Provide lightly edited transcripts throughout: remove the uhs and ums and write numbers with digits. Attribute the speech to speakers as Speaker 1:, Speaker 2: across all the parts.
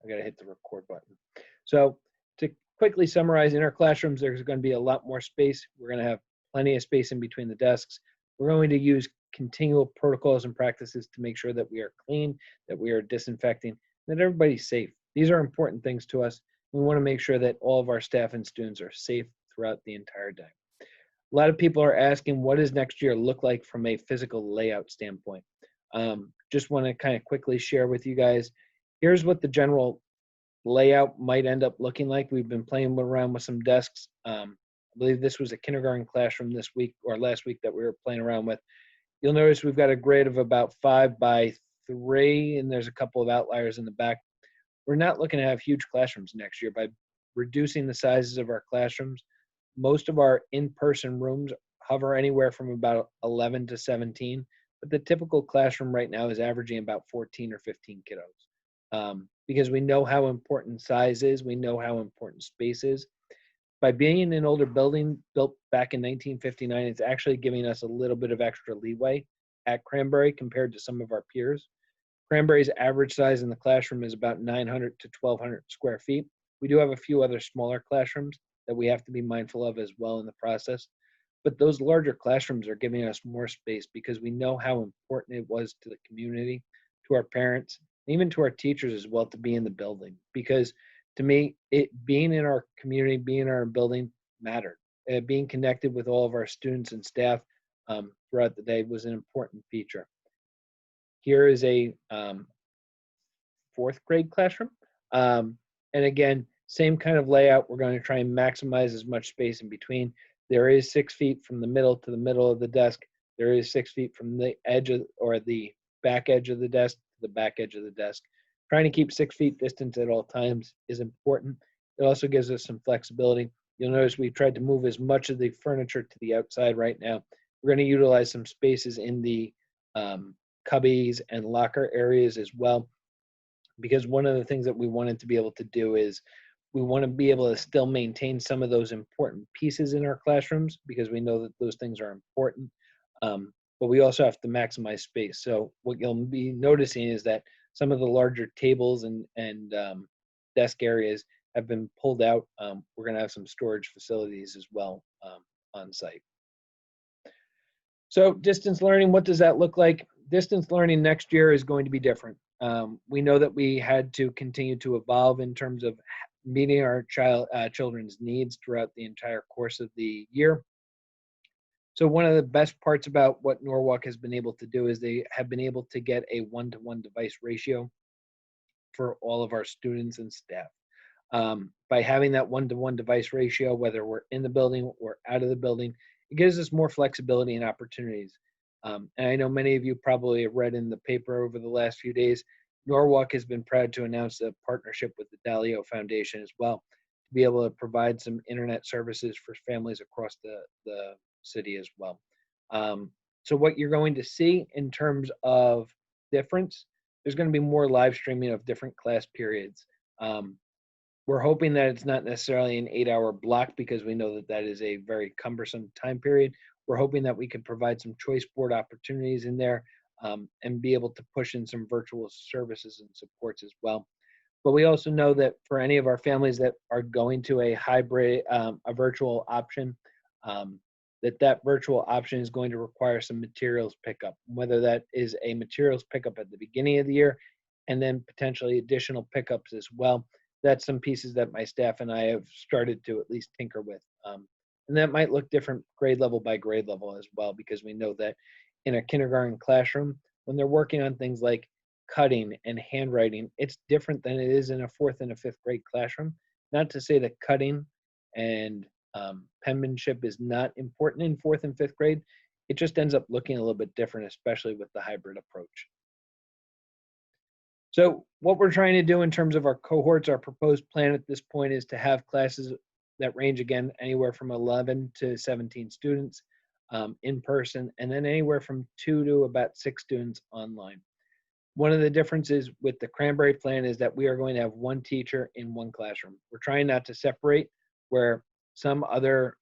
Speaker 1: I got to hit the record button. So to quickly summarize, in our classrooms, there's going to be a lot more space. We're going to have plenty of space in between the desks. We're going to use continual protocols and practices to make sure that we are clean, that we are disinfecting, that everybody's safe. These are important things to us. We want to make sure that all of our staff and students are safe throughout the entire day. A lot of people are asking, what does next year look like from a physical layout standpoint? Just want to kind of quickly share with you guys, here's what the general layout might end up looking like. We've been playing around with some desks. I believe this was a kindergarten classroom this week or last week that we were playing around with. You'll notice we've got a grid of about 5 by 3, and there's a couple of outliers in the back. We're not looking to have huge classrooms next year. By reducing the sizes of our classrooms, most of our in-person rooms hover anywhere from about 11 to 17, but the typical classroom right now is averaging about 14 or 15 kiddos. Because we know how important size is, we know how important space is. By being in an older building built back in 1959, it's actually giving us a little bit of extra leeway at Cranbury compared to some of our peers. Cranbury's average size in the classroom is about 900 to 1,200 square feet. We do have a few other smaller classrooms that we have to be mindful of as well in the process. But those larger classrooms are giving us more space because we know how important it was to the community, to our parents, even to our teachers as well to be in the building. Because to me, being in our community, being in our building mattered. Being connected with all of our students and staff throughout the day was an important feature. Here is a 4th grade classroom. And again, same kind of layout. We're going to try and maximize as much space in between. There is 6 feet from the middle to the middle of the desk. There is 6 feet from the edge of, or the back edge of the desk to the back edge of the desk. Trying to keep 6 feet distance at all times is important. It also gives us some flexibility. You'll notice we tried to move as much of the furniture to the outside right now. We're going to utilize some spaces in the cubbies and locker areas as well, because one of the things that we wanted to be able to do is we want to be able to still maintain some of those important pieces in our classrooms because we know that those things are important, but we also have to maximize space. So what you'll be noticing is that some of the larger tables and desk areas have been pulled out. We're going to have some storage facilities as well on site. So distance learning, what does that look like? Distance learning next year is going to be different. We know that we had to continue to evolve in terms of meeting our children's needs throughout the entire course of the year. So one of the best parts about what Norwalk has been able to do is they have been able to get a 1-to-1 device ratio for all of our students and staff. By having that 1-to-1 device ratio, whether we're in the building or out of the building, it gives us more flexibility and opportunities. And I know many of you probably have read in the paper over the last few days, Norwalk has been proud to announce a partnership with the Dalio Foundation as well, to be able to provide some internet services for families across the city as well. So what you're going to see in terms of difference, there's going to be more live streaming of different class periods. We're hoping that it's not necessarily an 8-hour block because we know that that is a very cumbersome time period. We're hoping that we can provide some choice board opportunities in there and be able to push in some virtual services and supports as well. But we also know that for any of our families that are going to a hybrid, a virtual option, that virtual option is going to require some materials pickup, whether that is a materials pickup at the beginning of the year and then potentially additional pickups as well. That's some pieces that my staff and I have started to at least tinker with. And that might look different grade level by grade level as well, because we know that in a kindergarten classroom, when they're working on things like cutting and handwriting, it's different than it is in a 4th and a 5th grade classroom. Not to say that cutting and penmanship is not important in 4th and 5th grade. It just ends up looking a little bit different, especially with the hybrid approach. So what we're trying to do in terms of our cohorts, our proposed plan at this point is to have classes that range, again, anywhere from 11 to 17 students in person, and then anywhere from 2 to about 6 students online. One of the differences with the Cranbury plan is that we are going to have 1 teacher in 1 classroom. We're trying not to separate, where some other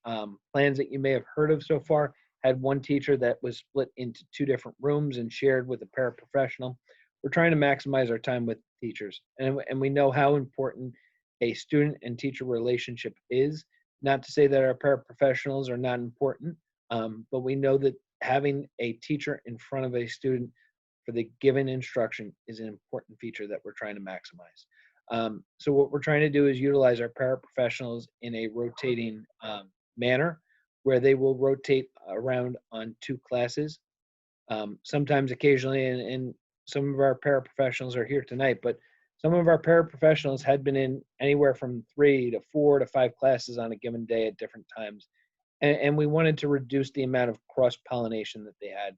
Speaker 1: plans that you may have heard of so far had 1 teacher that was split into 2 different rooms and shared with a paraprofessional. we're trying to maximize our time with teachers. And we know how important a student and teacher relationship is. Not to say that our paraprofessionals are not important, but we know that having a teacher in front of a student for the given instruction is an important feature that we're trying to maximize. So what we're trying to do is utilize our paraprofessionals in a rotating manner where they will rotate around on 2 classes. Sometimes occasionally, and some of our paraprofessionals are here tonight, but some of our paraprofessionals had been in anywhere from 3 to 4 to 5 classes on a given day at different times. And we wanted to reduce the amount of cross-pollination that they had,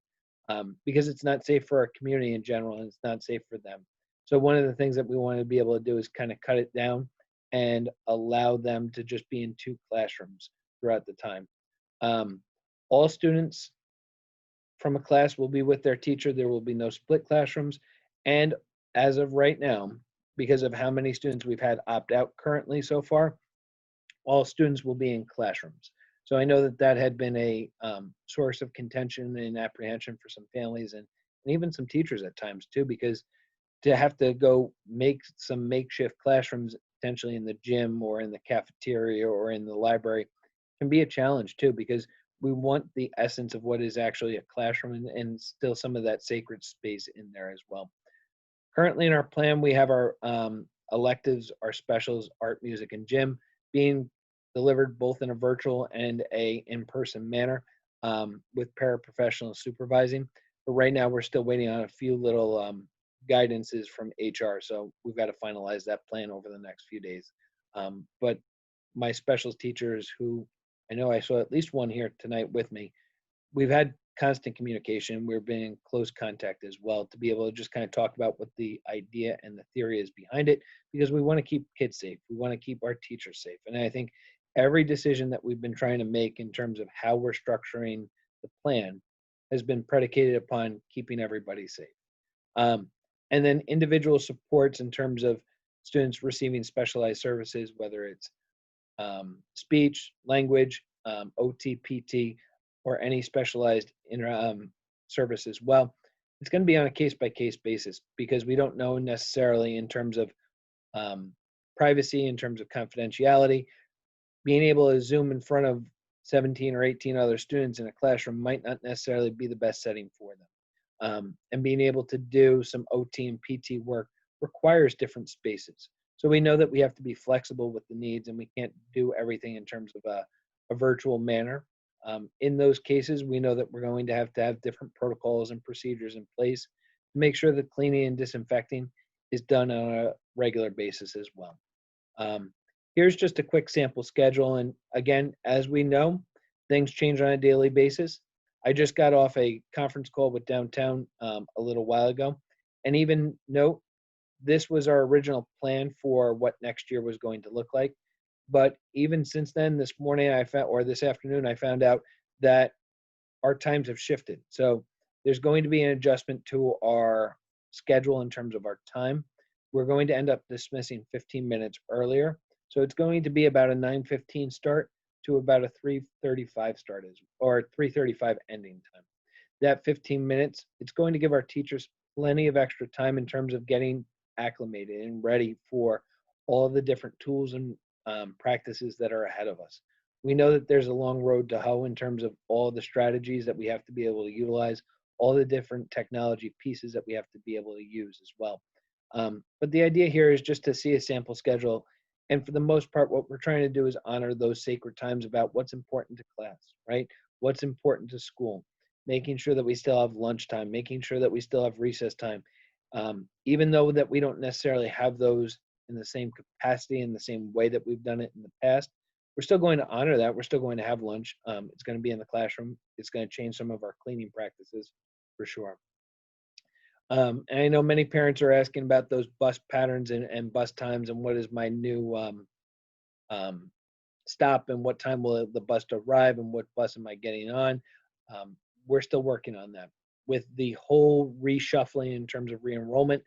Speaker 1: because it's not safe for our community in general, and it's not safe for them. So one of the things that we wanted to be able to do is kind of cut it down and allow them to just be in 2 classrooms throughout the time. All students from a class will be with their teacher. There will be no split classrooms. And as of right now, because of how many students we've had opt out currently so far, all students will be in classrooms. So I know that that had been a source of contention and apprehension for some families and even some teachers at times too, because to have to go make some makeshift classrooms potentially in the gym or in the cafeteria or in the library can be a challenge too, because we want the essence of what is actually a classroom and still some of that sacred space in there as well. Currently in our plan, we have our electives, our specials, art, music, and gym being delivered both in a virtual and a in-person manner, with paraprofessionals supervising. But right now, we're still waiting on a few little guidances from HR. So we've got to finalize that plan over the next few days. But my specials teachers, who I know I saw at least one here tonight with me, we've had constant communication. We're being in close contact as well to be able to just kind of talk about what the idea and the theory is behind it, because we want to keep kids safe. We want to keep our teachers safe. And I think every decision that we've been trying to make in terms of how we're structuring the plan has been predicated upon keeping everybody safe. And then individual supports in terms of students receiving specialized services, whether it's speech, language, OT, PT, or any specialized service as well. It's going to be on a case-by-case basis because we don't know necessarily in terms of privacy, in terms of confidentiality. Being able to Zoom in front of 17 or 18 other students in a classroom might not necessarily be the best setting for them. And being able to do some OT and PT work requires different spaces. So we know that we have to be flexible with the needs and we can't do everything in terms of a virtual manner. In those cases, we know that we're going to have different protocols and procedures in place to make sure that cleaning and disinfecting is done on a regular basis as well. Here's just a quick sample schedule. And again, as we know, things change on a daily basis. I just got off a conference call with downtown a little while ago. And even note, this was our original plan for what next year was going to look like. But even since then, this morning or this afternoon, I found out that our times have shifted. So there's going to be an adjustment to our schedule in terms of our time. We're going to end up dismissing 15 minutes earlier. So it's going to be about a 9:15 start to about a 3:35 start, or 3:35 ending time. That 15 minutes, it's going to give our teachers plenty of extra time in terms of getting acclimated and ready for all of the different tools and practices that are ahead of us. We know that there's a long road to hoe in terms of all the strategies that we have to be able to utilize, all the different technology pieces that we have to be able to use as well. But the idea here is just to see a sample schedule. And for the most part, what we're trying to do is honor those sacred times about what's important to class, right? What's important to school, making sure that we still have lunchtime, making sure that we still have recess time. Even though that we don't necessarily have those in the same capacity, in the same way that we've done it in the past, we're still going to honor that. We're still going to have lunch. It's going to be in the classroom. It's going to change some of our cleaning practices for sure. And I know many parents are asking about those bus patterns and bus times and what is my new stop and what time will the bus arrive and what bus am I getting on. We're still working on that. With the whole reshuffling in terms of re-enrollment,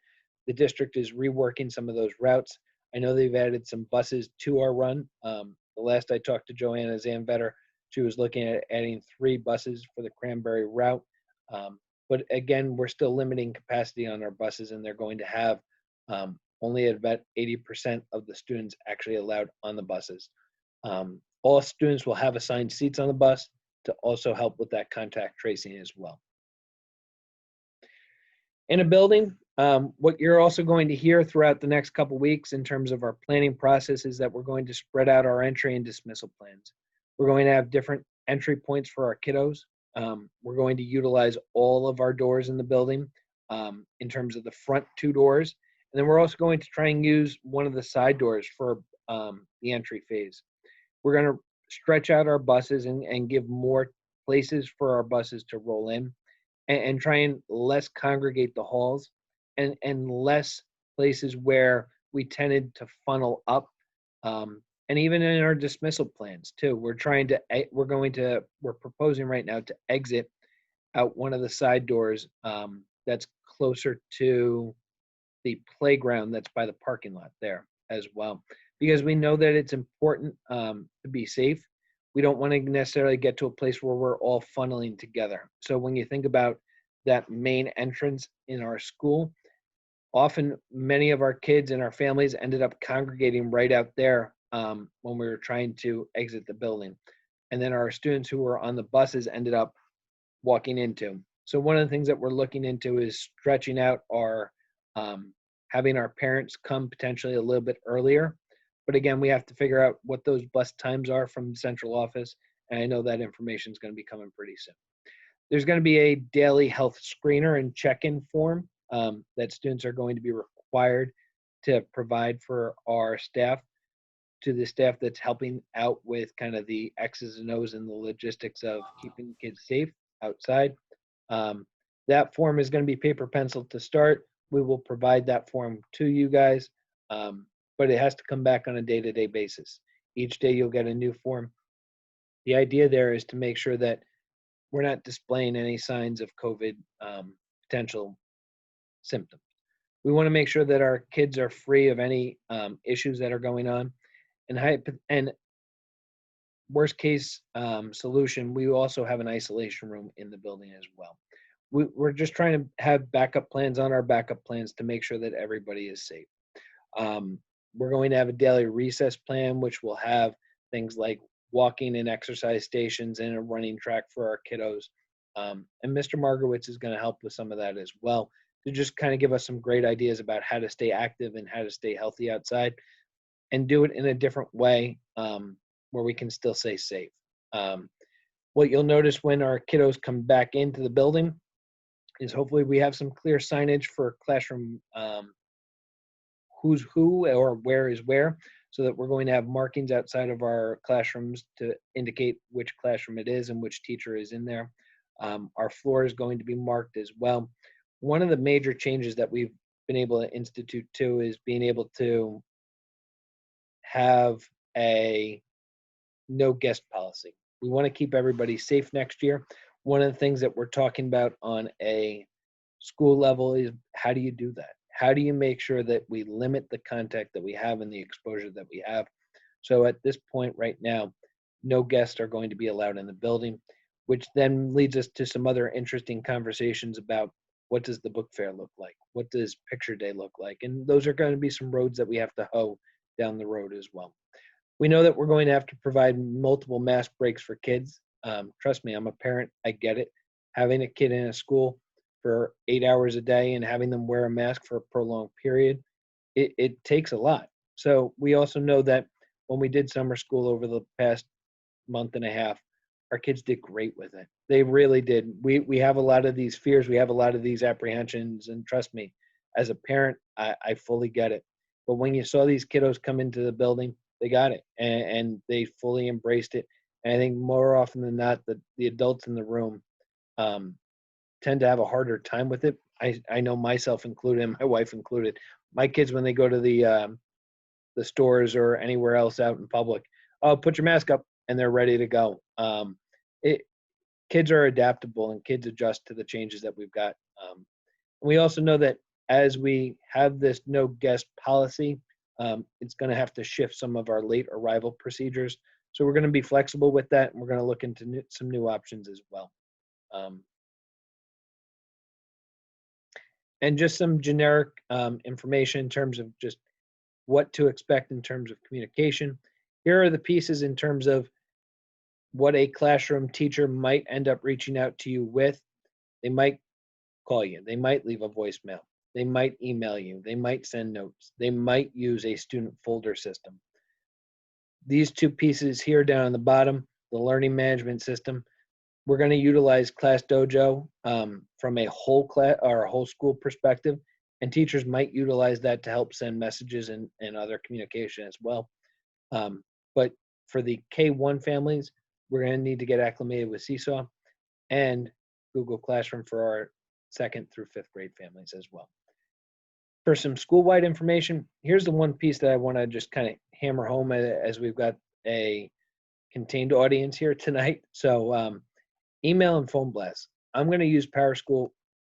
Speaker 1: the district is reworking some of those routes. I know they've added some buses to our run. The last I talked to Joanna Zanvetter, she was looking at adding 3 buses for the Cranbury route. but again, we're still limiting capacity on our buses, and they're going to have only about 80% of the students actually allowed on the buses. All students will have assigned seats on the bus to also help with that contact tracing as well. In a building, what you're also going to hear throughout the next couple weeks in terms of our planning process is that we're going to spread out our entry and dismissal plans. We're going to have different entry points for our kiddos. We're going to utilize all of our doors in the building in terms of the front 2 doors. And then we're also going to try and use one of the side doors for the entry phase. We're going to stretch out our buses and give more places for our buses to roll in, and try and less congregate the halls, and less places where we tended to funnel up. And even in our dismissal plans too, we're proposing right now to exit out one of the side doors that's closer to the playground that's by the parking lot there as well, because we know that it's important to be safe. We don't want to necessarily get to a place where we're all funneling together. So when you think about that main entrance in our school, often many of our kids and our families ended up congregating right out there when we were trying to exit the building. And then our students who were on the buses ended up walking into. So one of the things that we're looking into is stretching out our, having our parents come potentially a little bit earlier. But again, we have to figure out what those bus times are from the central office. And I know that information is going to be coming pretty soon. There's going to be a daily health screener and check-in form that students are going to be required to provide for our staff, to the staff that's helping out with kind of the X's and O's and the logistics of keeping kids safe outside. That form is going to be paper pencil to start. We will provide that form to you guys, but it has to come back on a day-to-day basis. Each day you'll get a new form. The idea there is to make sure that we're not displaying any signs of COVID potential symptoms. We want to make sure that our kids are free of any issues that are going on. And worst case solution, we also have an isolation room in the building as well. We're just trying to have backup plans on our backup plans to make sure that everybody is safe. We're going to have a daily recess plan, which will have things like walking and exercise stations and a running track for our kiddos. And Mr. Margowitz is going to help with some of that as well, to just kind of give us some great ideas about how to stay active and how to stay healthy outside and do it in a different way where we can still stay safe. What you'll notice when our kiddos come back into the building is hopefully we have some clear signage for classroom who's who or where is where, so that we're going to have markings outside of our classrooms to indicate which classroom it is and which teacher is in there. Our floor is going to be marked as well. One of the major changes that we've been able to institute too is being able to have a no guest policy. We want to keep everybody safe next year. One of the things that we're talking about on a school level is, how do you do that? How do you make sure that we limit the contact that we have and the exposure that we have? So at this point right now, no guests are going to be allowed in the building, which then leads us to some other interesting conversations about what does the book fair look like? What does picture day look like? And those are going to be some roads that we have to hoe down the road as well. We know that we're going to have to provide multiple mask breaks for kids. Trust me, I'm a parent, I get it. Having a kid in a school for 8 hours a day and having them wear a mask for a prolonged period, it takes a lot. So we also know that when we did summer school over the past month and a half, our kids did great with it. They really did. We have a lot of these fears, we have a lot of these apprehensions, and trust me, as a parent, I fully get it. But when you saw these kiddos come into the building, they got it, and they fully embraced it. And I think more often than not, the adults in the room tend to have a harder time with it. I know myself included, and my wife included. My kids, when they go to the stores or anywhere else out in public, oh, put your mask up, and they're ready to go. Kids are adaptable, and kids adjust to the changes that we've got. We also know that as we have this no guest policy, it's going to have to shift some of our late arrival procedures. So we're going to be flexible with that, and we're going to look into some new options as well. And just some generic information in terms of just what to expect in terms of communication. Here are the pieces in terms of what a classroom teacher might end up reaching out to you with. They might call you, they might leave a voicemail, they might email you, they might send notes, they might use a student folder system. These two pieces here down on the bottom, the learning management system, we're going to utilize Class Dojo from a whole class or a whole school perspective, and teachers might utilize that to help send messages and other communication as well. But for the K1 families, we're going to need to get acclimated with Seesaw and Google Classroom for our 2nd through 5th grade families as well. For some school-wide information, here's the one piece that I want to just kind of hammer home as we've got a contained audience here tonight. So email and phone blasts. I'm going to use PowerSchool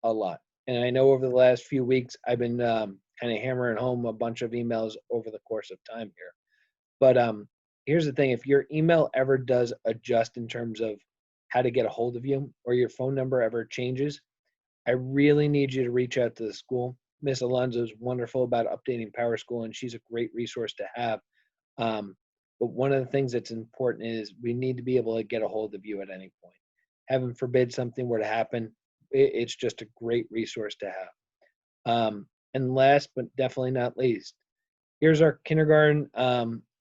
Speaker 1: a lot. And I know over the last few weeks, I've been kind of hammering home a bunch of emails over the course of time here. But here's the thing. If your email ever does adjust in terms of how to get a hold of you, or your phone number ever changes, I really need you to reach out to the school. Miss Alonzo is wonderful about updating PowerSchool, and she's a great resource to have. But one of the things that's important is we need to be able to get a hold of you at any point. Heaven forbid something were to happen, it's just a great resource to have. And last but definitely not least, here's our kindergarten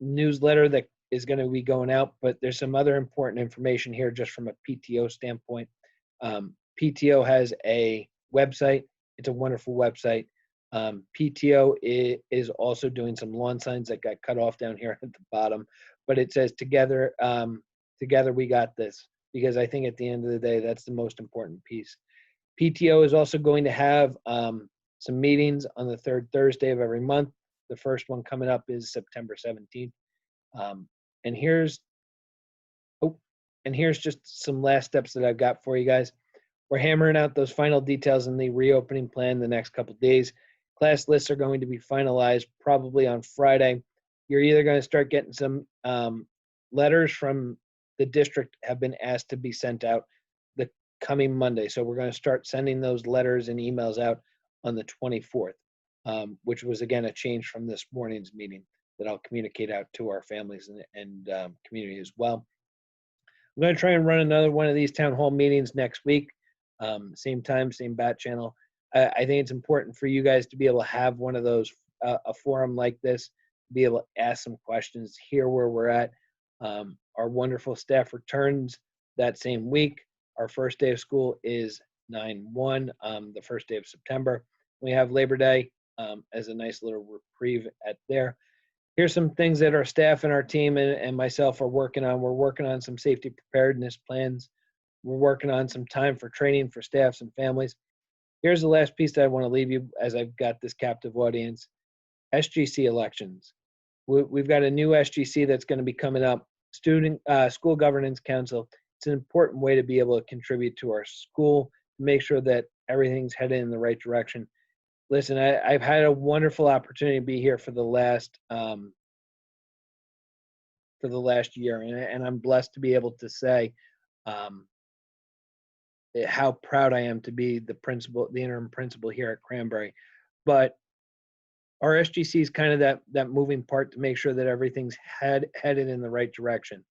Speaker 1: newsletter that is going to be going out, but there's some other important information here just from a PTO standpoint. PTO has a website. It's a wonderful website. PTO is also doing some lawn signs that got cut off down here at the bottom, but it says together, together we got this, because I think at the end of the day, that's the most important piece. PTO is also going to have some meetings on the 3rd Thursday of every month. The first one coming up is September 17th. And here's just some last steps that I've got for you guys. We're hammering out those final details in the reopening plan the next couple days. Class lists are going to be finalized probably on Friday. You're either going to start getting some letters from the district have been asked to be sent out the coming Monday. So we're going to start sending those letters and emails out on the 24th, which was, again, a change from this morning's meeting that I'll communicate out to our families and community as well. I'm going to try and run another one of these town hall meetings next week. Same time, same bat channel. I think it's important for you guys to be able to have one of those, a forum like this, be able to ask some questions, hear where we're at. Our wonderful staff returns that same week. Our first day of school is 9/1, the first day of September. We have Labor Day as a nice little reprieve at there. Here's some things that our staff and our team and myself are working on. We're working on some safety preparedness plans. We're working on some time for training for staffs and families. Here's the last piece that I want to leave you as I've got this captive audience. SGC elections. We've got a new SGC that's going to be coming up. School Governance Council. It's an important way to be able to contribute to our school, make sure that everything's headed in the right direction. Listen, I've had a wonderful opportunity to be here for the last year, and I'm blessed to be able to say how proud I am to be the interim principal here at Cranbury. But our SGC is kind of that moving part to make sure that everything's headed in the right direction.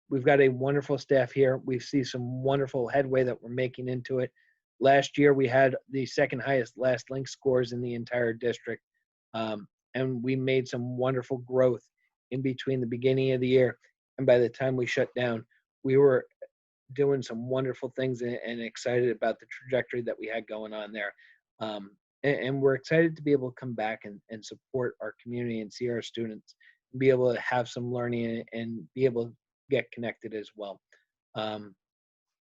Speaker 1: We've got a wonderful staff here. We see some wonderful headway that we're making into it. Last year, we had the 2nd highest last link scores in the entire district. And we made some wonderful growth in between the beginning of the year. And by the time we shut down, we were doing some wonderful things and excited about the trajectory that we had going on there. And we're excited to be able to come back and support our community and see our students, and be able to have some learning and be able to get connected as well.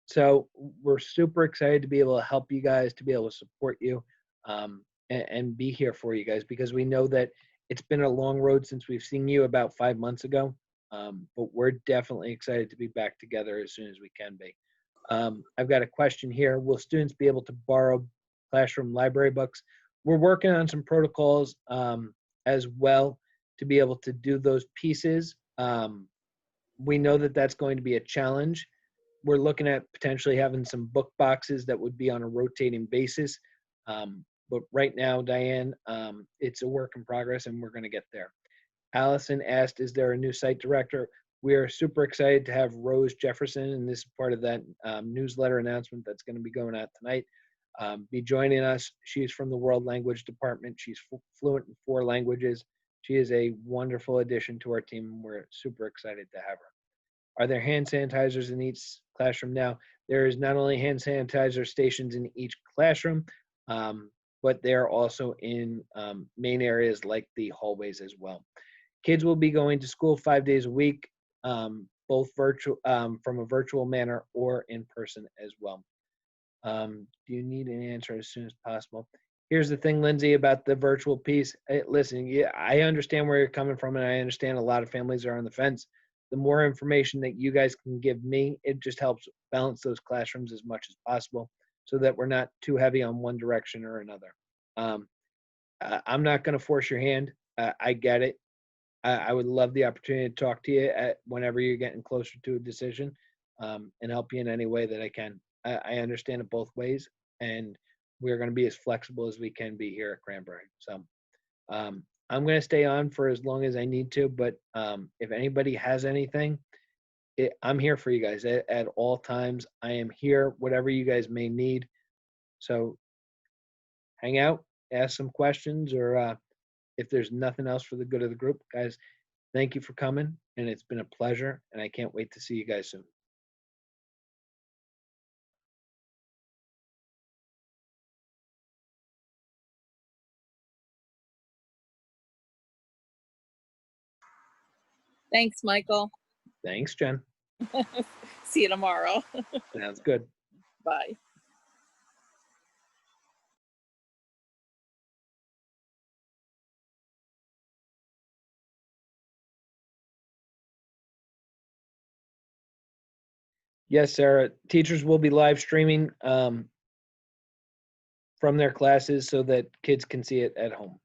Speaker 1: So we're super excited to be able to help you guys, to be able to support you, and be here for you guys, because we know that it's been a long road since we've seen you about 5 months ago. But we're definitely excited to be back together as soon as we can be. I've got a question here. Will students be able to borrow classroom library books? We're working on some protocols as well to be able to do those pieces. We know that that's going to be a challenge. We're looking at potentially having some book boxes that would be on a rotating basis. But right now, Diane, it's a work in progress and we're going to get there. Allison asked, is there a new site director? We are super excited to have Rose Jefferson, and this is part of that newsletter announcement that's going to be going out tonight, be joining us. She's from the World Language Department. She's fluent in 4 languages. She is a wonderful addition to our team, and we're super excited to have her. Are there hand sanitizers in each classroom now? There is not only hand sanitizer stations in each classroom, but they're also in main areas like the hallways as well. Kids will be going to school 5 days a week, both virtual, from a virtual manner or in person as well. Do you need an answer as soon as possible? Here's the thing, Lindsay, about the virtual piece. Listen, yeah, I understand where you're coming from, and I understand a lot of families are on the fence. The more information that you guys can give me, it just helps balance those classrooms as much as possible so that we're not too heavy on one direction or another. I'm not going to force your hand. I get it. I would love the opportunity to talk to you whenever you're getting closer to a decision, and help you in any way that I can. I understand it both ways, and we're going to be as flexible as we can be here at Cranbury. So I'm going to stay on for as long as I need to, but if anybody has anything, I'm here for you guys at all times. I am here, whatever you guys may need. So hang out, ask some questions, or if there's nothing else for the good of the group, guys, thank you for coming, and it's been a pleasure, and I can't wait to see you guys soon.
Speaker 2: Thanks, Michael.
Speaker 1: Thanks, Jen.
Speaker 2: See you tomorrow.
Speaker 1: Sounds good.
Speaker 2: Bye.
Speaker 1: Yes, Sarah, teachers will be live streaming from their classes so that kids can see it at home.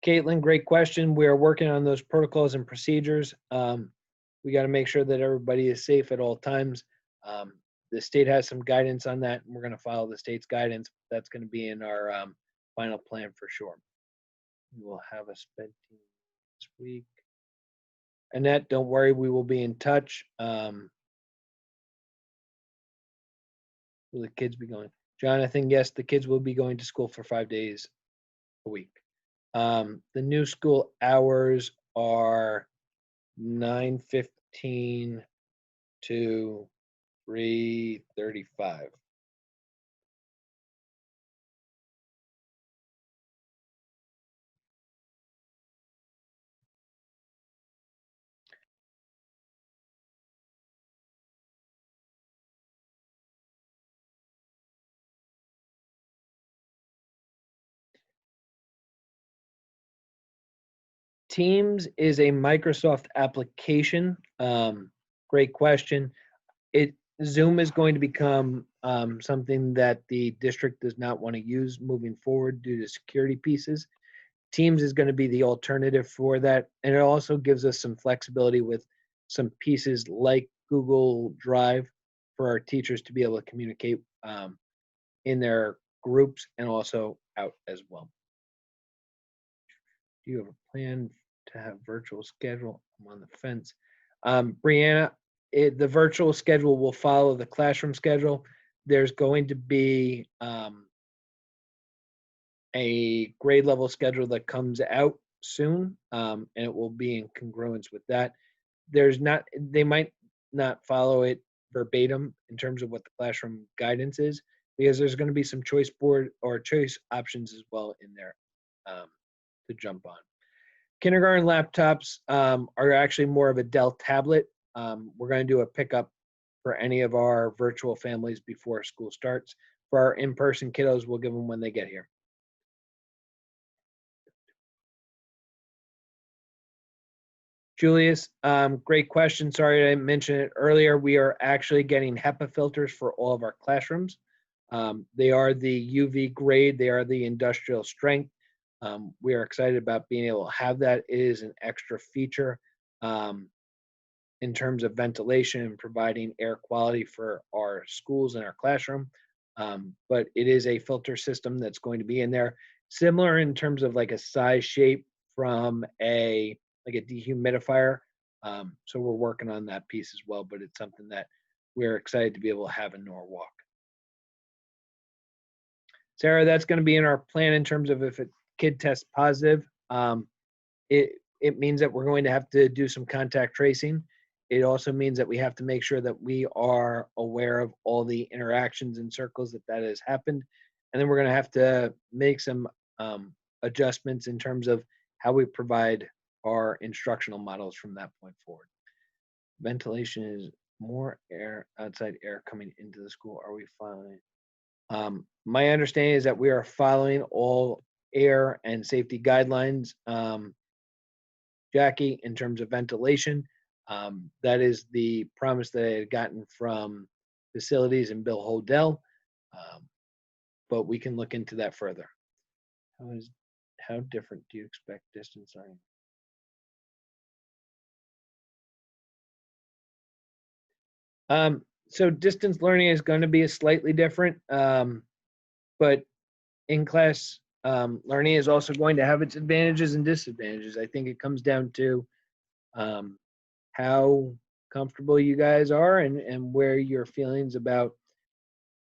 Speaker 1: Caitlin, great question. We are working on those protocols and procedures. We got to make sure that everybody is safe at all times. The state has some guidance on that, and we're going to follow the state's guidance. That's going to be in our final plan for sure. We will have a sped team this week. Annette, don't worry, we will be in touch. Will the kids be going? Jonathan, yes, the kids will be going to school for 5 days a week. The new school hours are 9:15 to 3:35. Teams is a Microsoft application. Great question. Zoom is going to become something that the district does not want to use moving forward due to security pieces. Teams is going to be the alternative for that, and it also gives us some flexibility with some pieces like Google Drive for our teachers to be able to communicate in their groups and also out as well. Do you have a plan to have virtual schedule? I'm on the fence. Brianna, the virtual schedule will follow the classroom schedule. There's going to be a grade level schedule that comes out soon, and it will be in congruence with that. They might not follow it verbatim in terms of what the classroom guidance is, because there's going to be some choice board or choice options as well in there to jump on. Kindergarten laptops are actually more of a Dell tablet. We're going to do a pickup for any of our virtual families before school starts. For our in-person kiddos, we'll give them when they get here. Julius, great question. Sorry I didn't mention it earlier. We are actually getting HEPA filters for all of our classrooms. They are the UV grade. They are the industrial strength. We are excited about being able to have that. It is an extra feature um, in terms of ventilation and providing air quality for our schools and our classroom. But it is a filter system that's going to be in there, similar in terms of like a size shape from a like a dehumidifier. So we're working on that piece as well, but it's something that we're excited to be able to have in Norwalk. Sarah, that's going to be in our plan in terms of if a kid tests positive. It means that we're going to have to do some contact tracing. It also means that we have to make sure that we are aware of all the interactions and circles that has happened. And then we're going to have to make some adjustments in terms of how we provide our instructional models from that point forward. Ventilation is more air, outside air coming into the school. Are we fine? My understanding is that we are following all air and safety guidelines, Jackie, in terms of ventilation. That is the promise that I had gotten from facilities and Bill Hodell, but we can look into that further. How different do you expect distance learning? So distance learning is going to be slightly different, but in-class learning is also going to have its advantages and disadvantages. I think it comes down to how comfortable you guys are and where your feelings about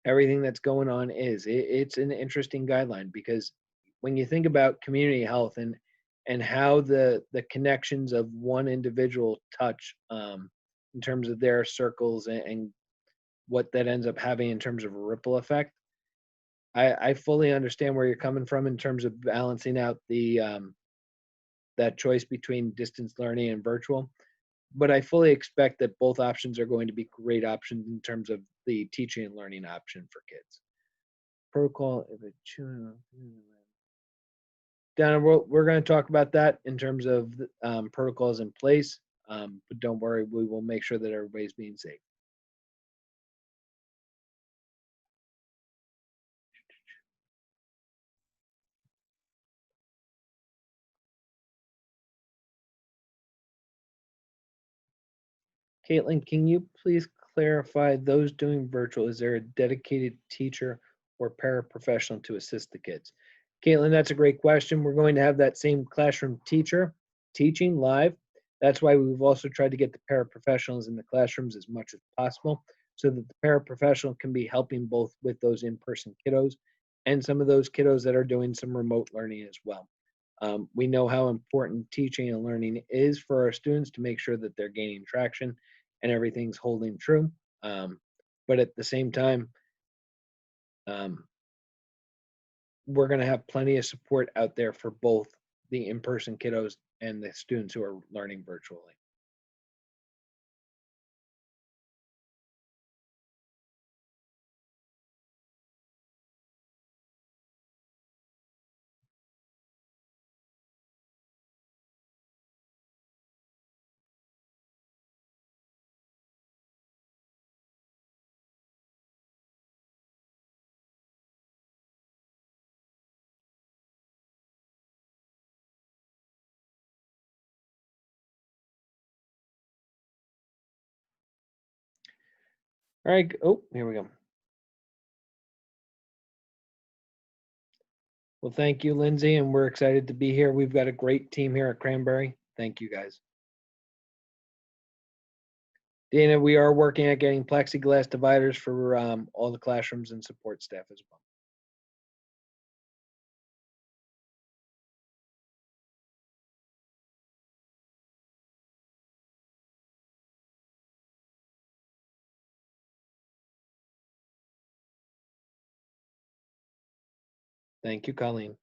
Speaker 1: everything that's going on is. It's an interesting guideline because when you think about community health and how the connections of one individual touch in terms of their circles and what that ends up having in terms of a ripple effect, I fully understand where you're coming from in terms of balancing out the that choice between distance learning and virtual. But I fully expect that both options are going to be great options in terms of the teaching and learning option for kids. Protocol, if it Donna, we're going to talk about that in terms of protocols in place, but don't worry, we will make sure that everybody's being safe. Caitlin, can you please clarify those doing virtual? Is there a dedicated teacher or paraprofessional to assist the kids? Caitlin, that's a great question. We're going to have that same classroom teacher teaching live. That's why we've also tried to get the paraprofessionals in the classrooms as much as possible so that the paraprofessional can be helping both with those in-person kiddos and some of those kiddos that are doing some remote learning as well. We know how important teaching and learning is for our students to make sure that they're gaining traction and everything's holding true. But at the same time, we're going to have plenty of support out there for both the in-person kiddos and the students who are learning virtually. All right. Oh, here we go. Well, thank you, Lindsay, and we're excited to be here. We've got a great team here at Cranbury. Thank you, guys. Dana, we are working at getting plexiglass dividers for all the classrooms and support staff as well. Thank you, Colleen.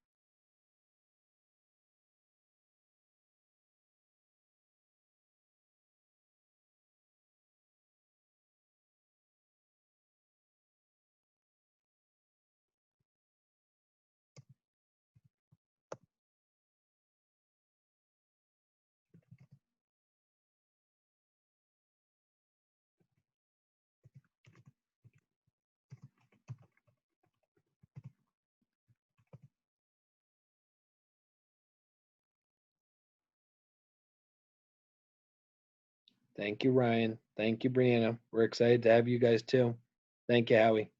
Speaker 1: Thank you, Ryan. Thank you, Brianna. We're excited to have you guys too. Thank you, Howie.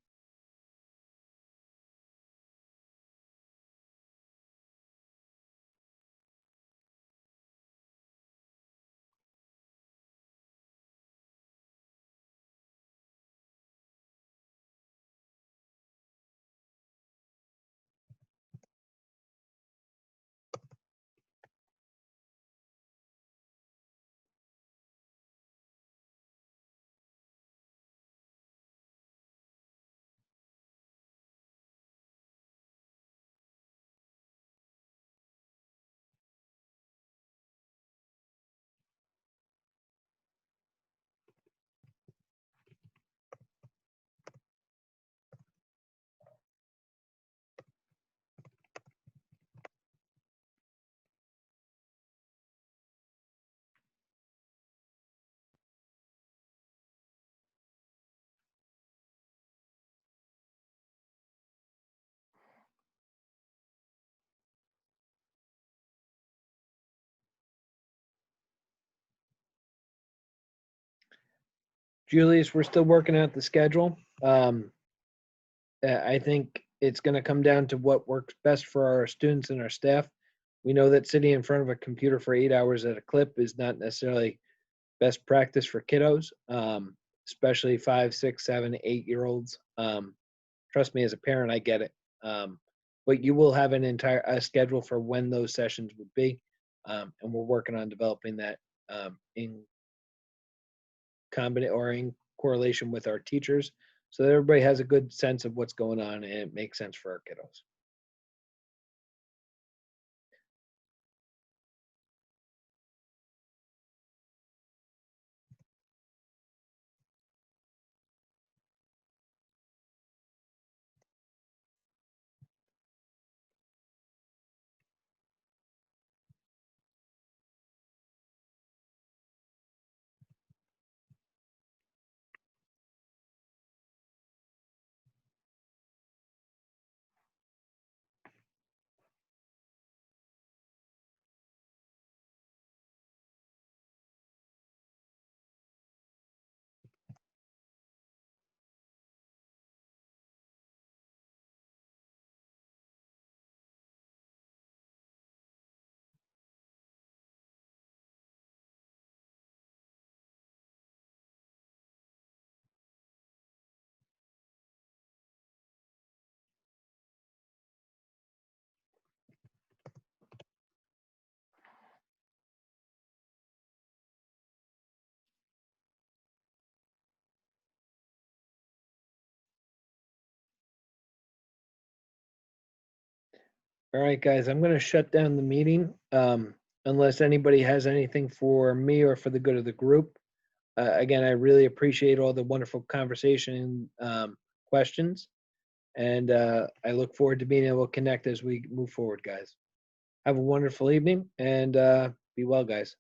Speaker 1: Julius, we're still working out the schedule. I think it's going to come down to what works best for our students and our staff. We know that sitting in front of a computer for 8 hours at a clip is not necessarily best practice for kiddos, especially 5, 6, 7, 8-year-olds. Trust me, as a parent, I get it. But you will have an entire schedule for when those sessions would be, and we're working on developing that in combination or in correlation with our teachers, so that everybody has a good sense of what's going on and it makes sense for our kiddos. All right, guys, I'm going to shut down the meeting unless anybody has anything for me or for the good of the group. Again, I really appreciate all the wonderful conversation questions, and I look forward to being able to connect as we move forward, guys. Have a wonderful evening, and be well, guys.